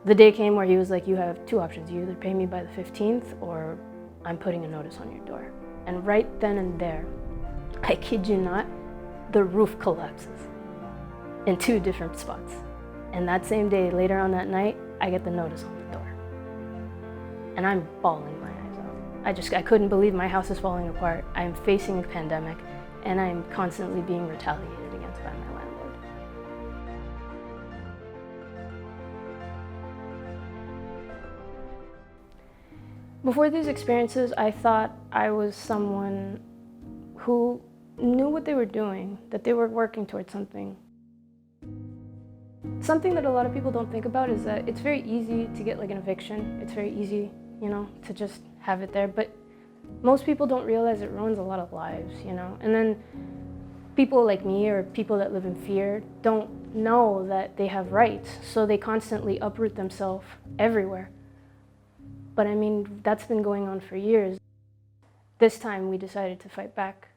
The day came where he was like, you have two options. You either pay me by the 15th or I'm putting a notice on your door. And right then and there, I kid you not, the roof collapses in two different spots. And that same day, later on that night, I get the notice on the door. And I'm bawling my eyes out. I couldn't believe my house is falling apart. I'm facing a pandemic, and I'm constantly being retaliated against by my landlord. Before these experiences, I thought I was someone who knew what they were doing, that they were working towards something. Something that a lot of people don't think about is that it's very easy to get like an eviction. It's very easy, you know, to just have it there, but most people don't realize it ruins a lot of lives, you know. And then people like me or people that live in fear don't know that they have rights, so they constantly uproot themselves everywhere. But I mean, that's been going on for years. This time we decided to fight back.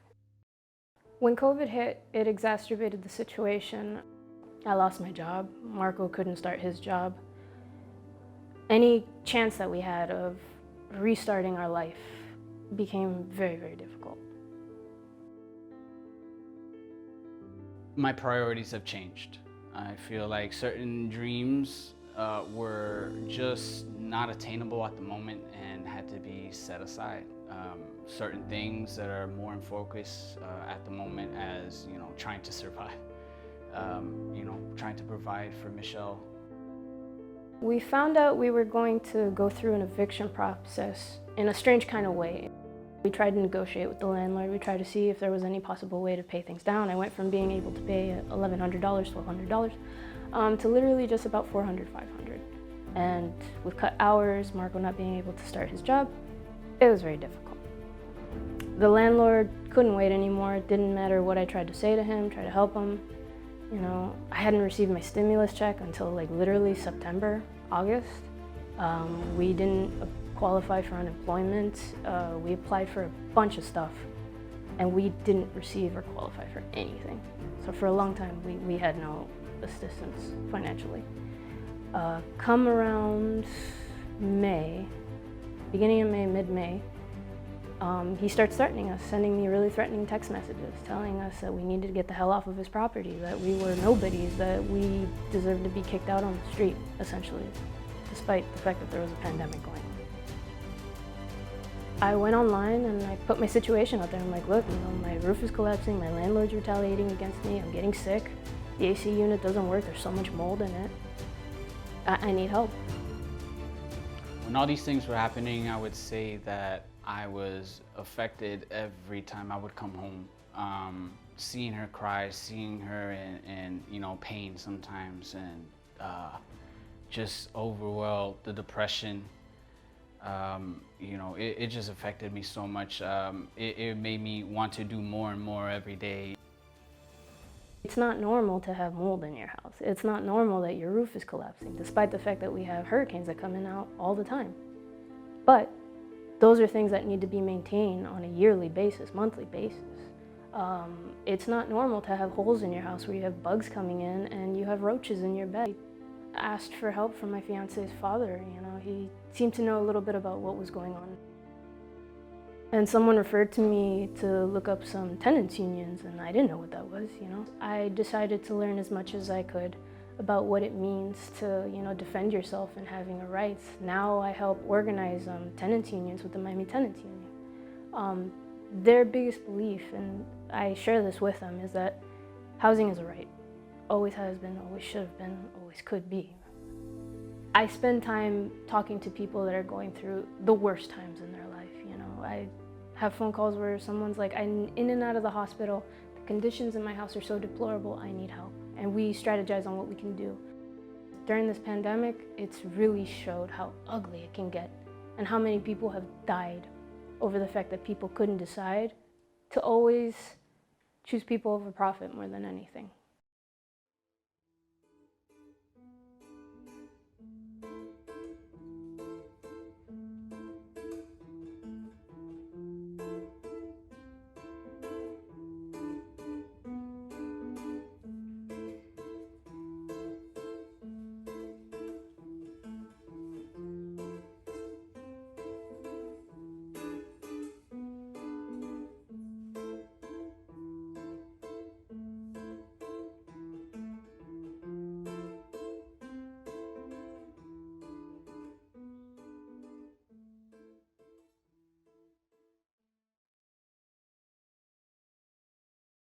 When COVID hit, it exacerbated the situation. I lost my job. Marco couldn't start his job. Any chance that we had of restarting our life became very, very difficult. My priorities have changed. I feel like certain dreams were just not attainable at the moment and had to be set aside. Certain things that are more in focus at the moment as, you know, trying to survive. You know, trying to provide for Mychelle. We found out we were going to go through an eviction process in a strange kind of way. We tried to negotiate with the landlord. We tried to see if there was any possible way to pay things down. I went from being able to pay $1,100, $1,200, to literally just about $400, $500. And with cut hours, Marco not being able to start his job, it was very difficult. The landlord couldn't wait anymore. It didn't matter what I tried to say to him, try to help him. You know, I hadn't received my stimulus check until like literally September, August. We didn't qualify for unemployment. We applied for a bunch of stuff and we didn't receive or qualify for anything. So for a long time, we had no assistance financially. Come around May, beginning of May, mid-May, he starts threatening us, sending me really threatening text messages, telling us that we needed to get the hell off of his property, that we were nobodies, that we deserved to be kicked out on the street, essentially, despite the fact that there was a pandemic going on. I went online and I put my situation out there. I'm like, look, you know, my roof is collapsing, my landlord's retaliating against me, I'm getting sick, the AC unit doesn't work, there's so much mold in it. I need help. When all these things were happening, I would say that I was affected every time I would come home. Seeing her cry, seeing her in you know, pain sometimes, and just overwhelmed, the depression. You know, it just affected me so much. It made me want to do more and more every day. It's not normal to have mold in your house. It's not normal that your roof is collapsing, despite the fact that we have hurricanes that come in and out all the time. But those are things that need to be maintained on a yearly basis, monthly basis. It's not normal to have holes in your house where you have bugs coming in and you have roaches in your bed. I asked for help from my fiance's father. You know, he seemed to know a little bit about what was going on. And someone referred to me to look up some tenants unions, and I didn't know what that was, you know. I decided to learn as much as I could about what it means to, you know, defend yourself and having a rights. Now I help organize tenants unions with the Miami Tenants Union. Their biggest belief, and I share this with them, is that housing is a right. Always has been, always should have been, always could be. I spend time talking to people that are going through the worst times in their life, you know. I have phone calls where someone's like, I'm in and out of the hospital, the conditions in my house are so deplorable, I need help. And we strategize on what we can do. During this pandemic, it's really showed how ugly it can get and how many people have died over the fact that people couldn't decide to always choose people over profit more than anything.